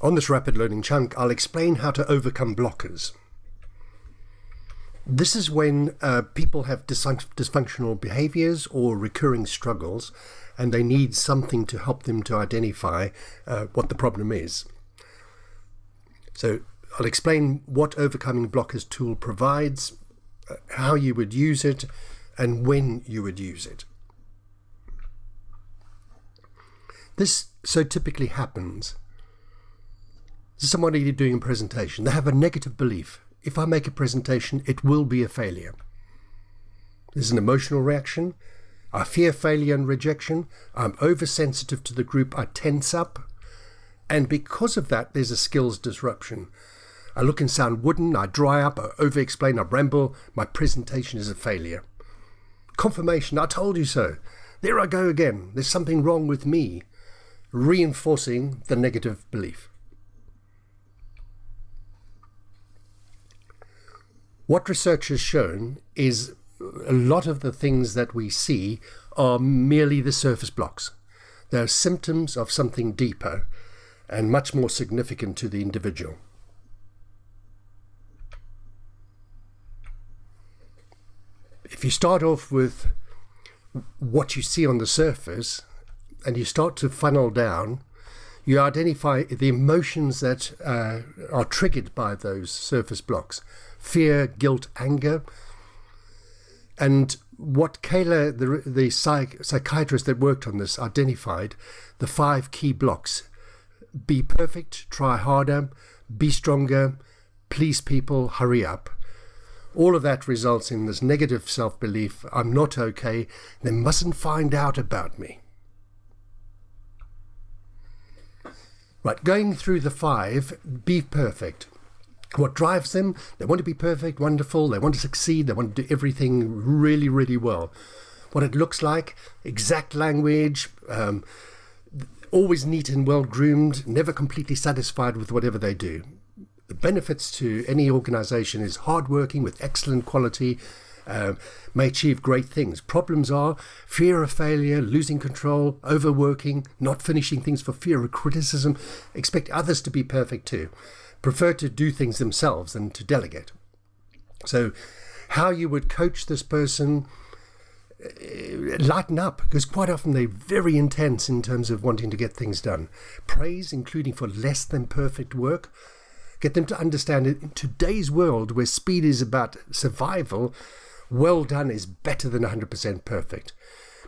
On this rapid learning chunk, I'll explain how to overcome blockers. This is when people have dysfunctional behaviors or recurring struggles, and they need something to help them to identify what the problem is. So I'll explain what Overcoming Blockers tool provides, how you would use it, and when you would use it. This so typically happens. Somebody doing a presentation, they have a negative belief. If I make a presentation, it will be a failure. There's an emotional reaction. I fear failure and rejection. I'm oversensitive to the group. I tense up. And because of that, there's a skills disruption. I look and sound wooden. I dry up. I over-explain. I ramble. My presentation is a failure. Confirmation. I told you so. There I go again. There's something wrong with me. Reinforcing the negative belief. What research has shown is a lot of the things that we see are merely the surface blocks. They're symptoms of something deeper and much more significant to the individual. If you start off with what you see on the surface and you start to funnel down, you identify the emotions that are triggered by those surface blocks. Fear, guilt, anger. And what Kayla, the psychiatrist that worked on this, identified the 5 key blocks. Be perfect, try harder, be stronger, please people, hurry up. All of that results in this negative self-belief. I'm not okay. They mustn't find out about me. Right, going through the 5, be perfect. What drives them? They want to be perfect, wonderful, they want to succeed, they want to do everything really, really well. What it looks like, exact language, always neat and well groomed, never completely satisfied with whatever they do. The benefits to any organization is hardworking with excellent quality, may achieve great things. Problems are fear of failure, losing control, overworking, not finishing things for fear of criticism, expect others to be perfect too. Prefer to do things themselves than to delegate. So how you would coach this person, lighten up, because quite often they're very intense in terms of wanting to get things done. Praise, including for less than perfect work. Get them to understand it in today's world where speed is about survival, well done is better than 100% perfect.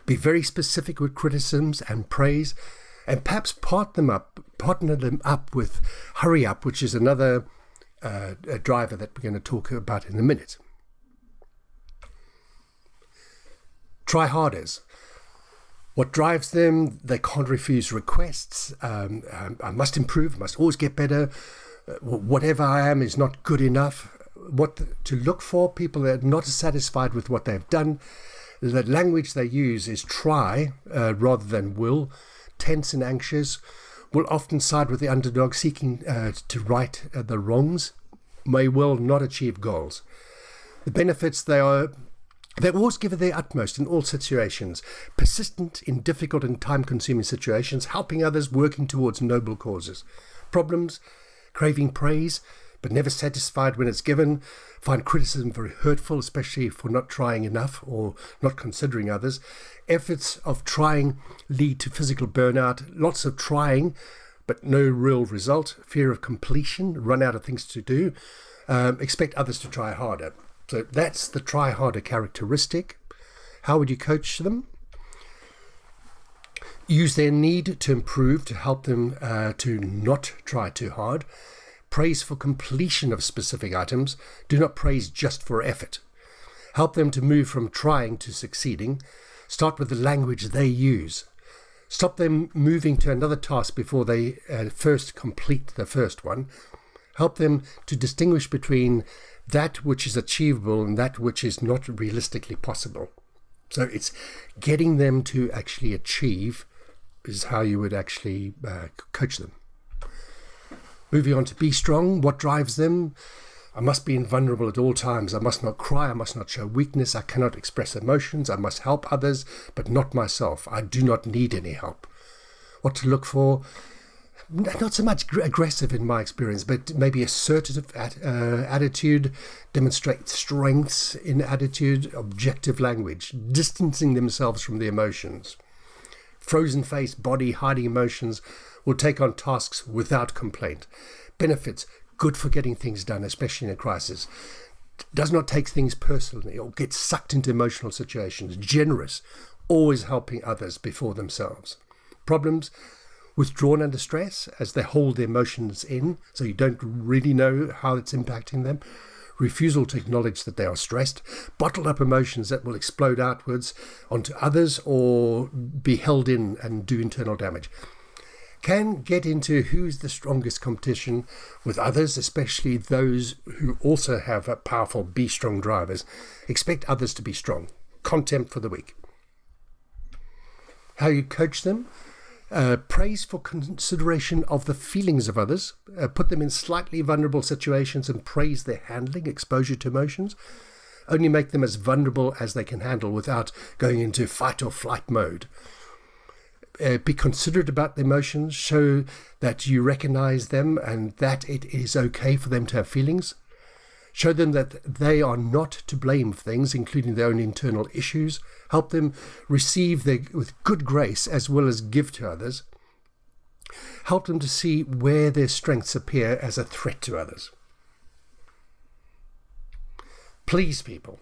Be very specific with criticisms and praise, and perhaps partner them up with hurry up, which is another driver that we're going to talk about in a minute. Try harders. What drives them? They can't refuse requests. I must improve, must always get better. Whatever I am is not good enough. What to look for? People that are not satisfied with what they've done. The language they use is try rather than will. Tense and anxious, will often side with the underdog, seeking to right the wrongs, may well not achieve goals. The benefits, they always give it their utmost in all situations, persistent in difficult and time-consuming situations, helping others, working towards noble causes. Problems, craving praise, but never satisfied when it's given, find criticism very hurtful, especially for not trying enough or not considering others. Efforts of trying lead to physical burnout, lots of trying, but no real result. Fear of completion, run out of things to do, expect others to try harder. So that's the try harder characteristic. How would you coach them? Use their need to improve to help them to not try too hard. Praise for completion of specific items. Do not praise just for effort. Help them to move from trying to succeeding. Start with the language they use. Stop them moving to another task before they first complete the first one. Help them to distinguish between that which is achievable and that which is not realistically possible. So it's getting them to actually achieve is how you would actually coach them. Moving on to be strong. What drives them? I must be invulnerable at all times. I must not cry. I must not show weakness. I cannot express emotions. I must help others, but not myself. I do not need any help. What to look for? not so much aggressive in my experience, but maybe assertive attitude, demonstrate strengths in attitude, objective language, distancing themselves from the emotions. Frozen face, body, hiding emotions, will take on tasks without complaint. Benefits, good for getting things done, especially in a crisis. Does not take things personally or get sucked into emotional situations. Generous, always helping others before themselves. Problems, withdrawn under stress as they hold their emotions in, so you don't really know how it's impacting them. Refusal to acknowledge that they are stressed. Bottled up emotions that will explode outwards onto others or be held in and do internal damage. Can get into who's the strongest competition with others, especially those who also have a powerful be strong drivers. Expect others to be strong. Contempt for the weak. How you coach them? Praise for consideration of the feelings of others. Put them in slightly vulnerable situations and praise their handling, exposure to emotions. Only make them as vulnerable as they can handle without going into fight or flight mode. Be considerate about the emotions. Show that you recognize them and that it is okay for them to have feelings. Show them that they are not to blame for things, including their own internal issues. Help them receive with good grace as well as give to others. Help them to see where their strengths appear as a threat to others. Please people.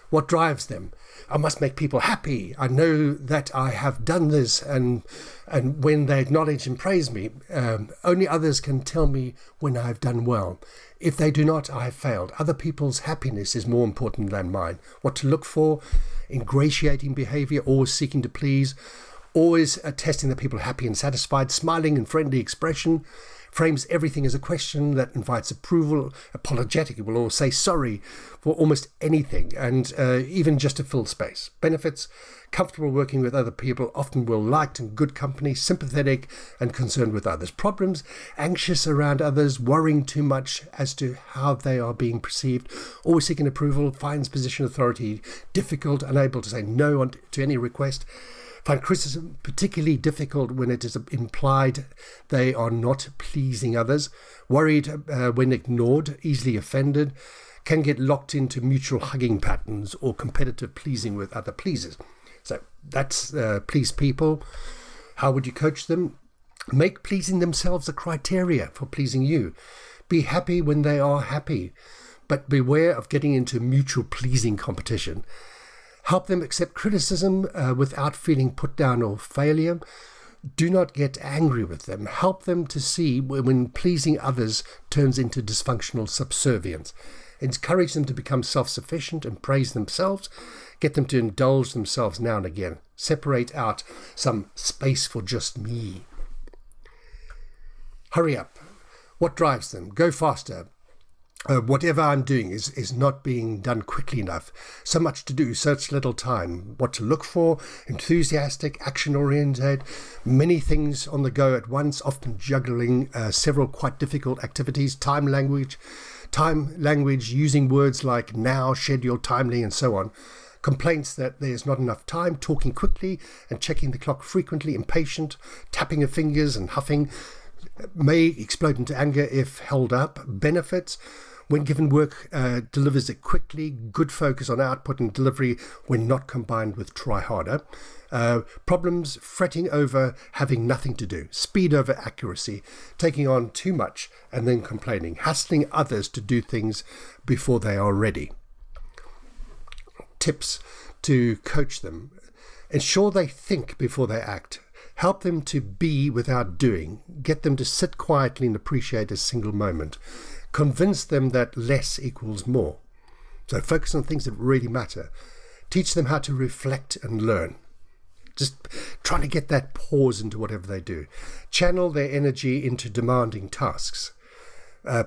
What drives them? I must make people happy. I know that I have done this, and when they acknowledge and praise me, only others can tell me when I've done well. If they do not, I have failed. Other people's happiness is more important than mine. What to look for? Ingratiating behavior, always seeking to please, always testing that people are happy and satisfied, smiling and friendly expression, frames everything as a question that invites approval, apologetic, it will always say sorry for almost anything, and even just to fill space. Benefits, comfortable working with other people, often well liked and good company, sympathetic and concerned with others. Problems, anxious around others, worrying too much as to how they are being perceived, always seeking approval, finds position authority difficult, unable to say no to any request. Find criticism particularly difficult when it is implied they are not pleasing others. Worried when ignored, easily offended, can get locked into mutual hugging patterns or competitive pleasing with other pleasers. So that's please people. How would you coach them? Make pleasing themselves a criteria for pleasing you. Be happy when they are happy, but beware of getting into mutual pleasing competition. Help them accept criticism without feeling put down or failure. Do not get angry with them. Help them to see when pleasing others turns into dysfunctional subservience. Encourage them to become self-sufficient and praise themselves. Get them to indulge themselves now and again. Separate out some space for just me. Hurry up. What drives them? Go faster. Whatever I'm doing is not being done quickly enough. So much to do, such little time. What to look for, enthusiastic, action-oriented, many things on the go at once, often juggling several quite difficult activities, time language, using words like now, schedule, timely, and so on. Complaints that there's not enough time, talking quickly and checking the clock frequently, impatient, tapping of fingers and huffing, may explode into anger if held up. Benefits, when given work, delivers it quickly, good focus on output and delivery when not combined with try harder. Problems, fretting over having nothing to do, speed over accuracy, taking on too much and then complaining, hassling others to do things before they are ready. Tips to coach them. Ensure they think before they act. Help them to be without doing. Get them to sit quietly and appreciate a single moment. Convince them that less equals more. So focus on things that really matter. Teach them how to reflect and learn. Just trying to get that pause into whatever they do. Channel their energy into demanding tasks.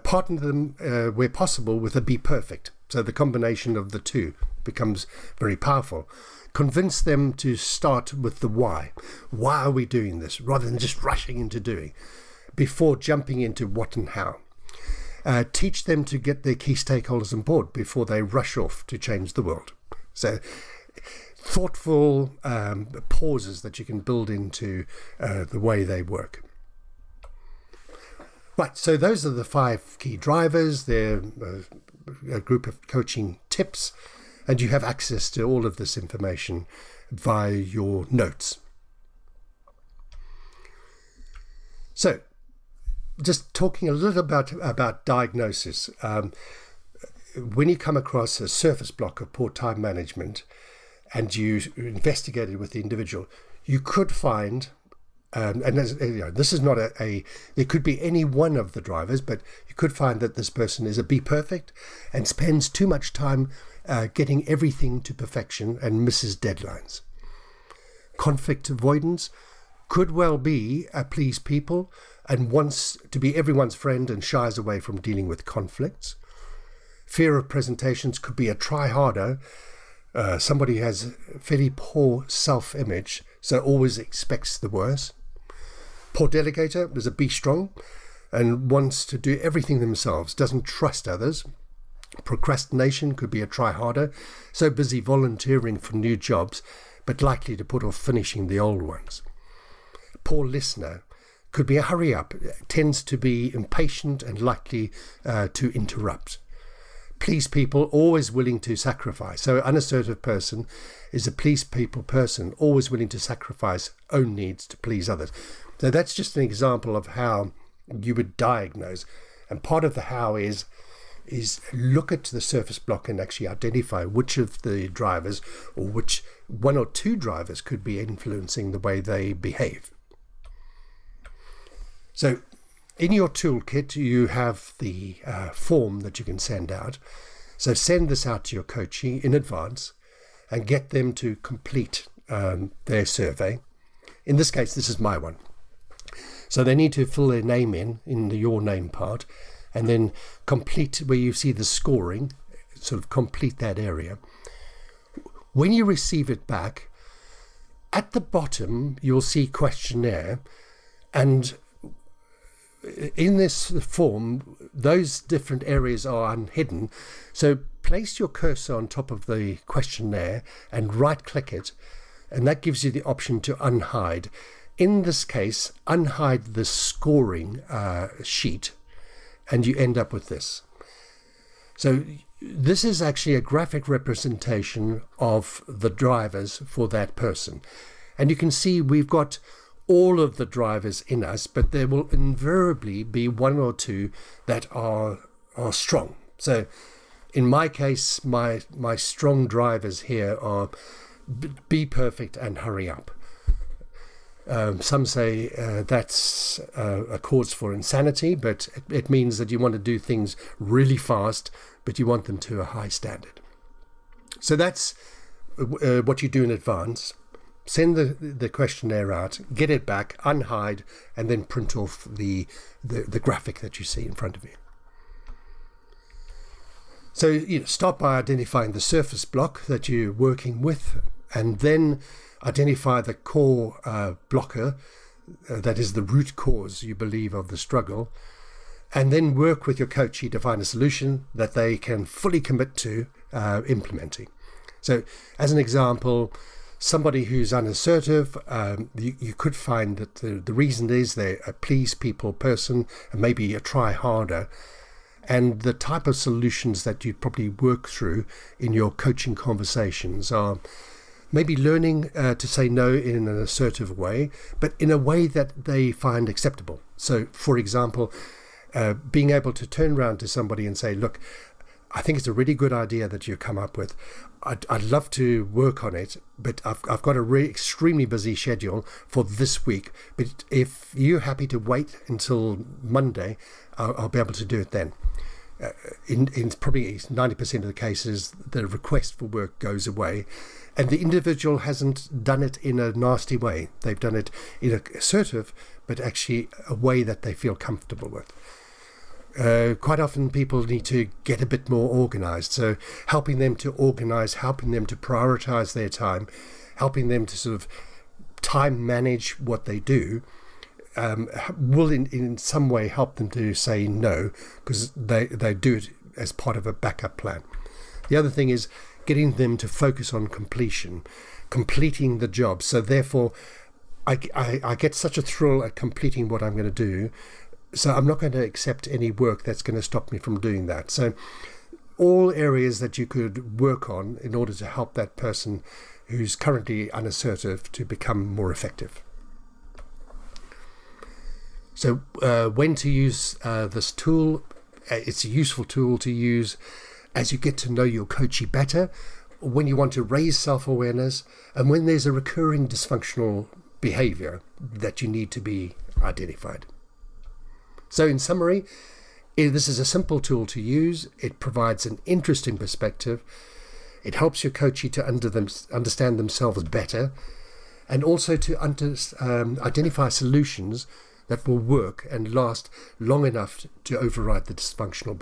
Partner them where possible with a be perfect. So the combination of the two becomes very powerful. Convince them to start with the why. Why are we doing this? Rather than just rushing into doing, before jumping into what and how. Teach them to get their key stakeholders on board before they rush off to change the world. So thoughtful pauses that you can build into the way they work. Right, so those are the 5 key drivers. They're a group of coaching tips, and you have access to all of this information via your notes. So, just talking a little about diagnosis. When you come across a surface block of poor time management and you investigate it with the individual, you could find, and this is not it could be any one of the drivers, but you could find that this person is a be perfect and spends too much time getting everything to perfection and misses deadlines. Conflict avoidance could well be a please people and wants to be everyone's friend and shies away from dealing with conflicts. Fear of presentations could be a try harder, somebody who has fairly poor self-image, so always expects the worst. Poor delegator is a be strong and wants to do everything themselves, doesn't trust others. Procrastination could be a try harder, so busy volunteering for new jobs, but likely to put off finishing the old ones. Poor listener could be a hurry up, tends to be impatient and likely to interrupt. Please people, always willing to sacrifice. So an unassertive person is a please people person, always willing to sacrifice own needs to please others. So that's just an example of how you would diagnose. And part of the how is look at the surface block and actually identify which of the drivers or which 1 or 2 drivers could be influencing the way they behave. So in your toolkit, you have the form that you can send out. So send this out to your coachee in advance and get them to complete their survey. In this case, this is my one. So they need to fill their name in the your name part, and then complete where you see the scoring, sort of complete that area. When you receive it back, at the bottom, you'll see questionnaire, and in this form, those different areas are unhidden. So place your cursor on top of the questionnaire and right-click it, and that gives you the option to unhide. In this case, unhide the scoring sheet, and you end up with this. So this is actually a graphic representation of the drivers for that person. And you can see we've got all of the drivers in us, but there will invariably be 1 or 2 that are strong. So in my case, my strong drivers here are be perfect and hurry up. Some say that's a cause for insanity, but it means that you want to do things really fast, but you want them to a high standard. So that's what you do in advance. Send the questionnaire out, get it back, unhide, and then print off the graphic that you see in front of you. So start by identifying the surface block that you're working with, and then identify the core blocker, that is the root cause you believe of the struggle, and then work with your coachee to find a solution that they can fully commit to implementing. So as an example, somebody who's unassertive, you could find that the reason is they're a please people person and maybe a try harder. And the type of solutions that you'd probably work through in your coaching conversations are maybe learning to say no in an assertive way, but in a way that they find acceptable. So, for example, being able to turn around to somebody and say, look, I think it's a really good idea that you come up with. I'd love to work on it, but I've got a extremely busy schedule for this week. But if you're happy to wait until Monday, I'll be able to do it then. In probably 90% of the cases, the request for work goes away, and the individual hasn't done it in a nasty way. They've done it in an assertive, but actually a way that they feel comfortable with. Quite often people need to get a bit more organized, so helping them to organize, helping them to prioritize their time, helping them to sort of time manage what they do, will in some way help them to say no, because they do it as part of a backup plan. The other thing is getting them to focus on completing the job. So therefore I get such a thrill at completing what I'm going to do So I'm not going to accept any work that's going to stop me from doing that. So all areas that you could work on in order to help that person who's currently unassertive to become more effective. So when to use this tool, it's a useful tool to use as you get to know your coachee better, when you want to raise self-awareness, and when there's a recurring dysfunctional behavior that you need to be identified. So in summary, this is a simple tool to use. It provides an interesting perspective. It helps your coachee to understand themselves better, and also to identify solutions that will work and last long enough to override the dysfunctional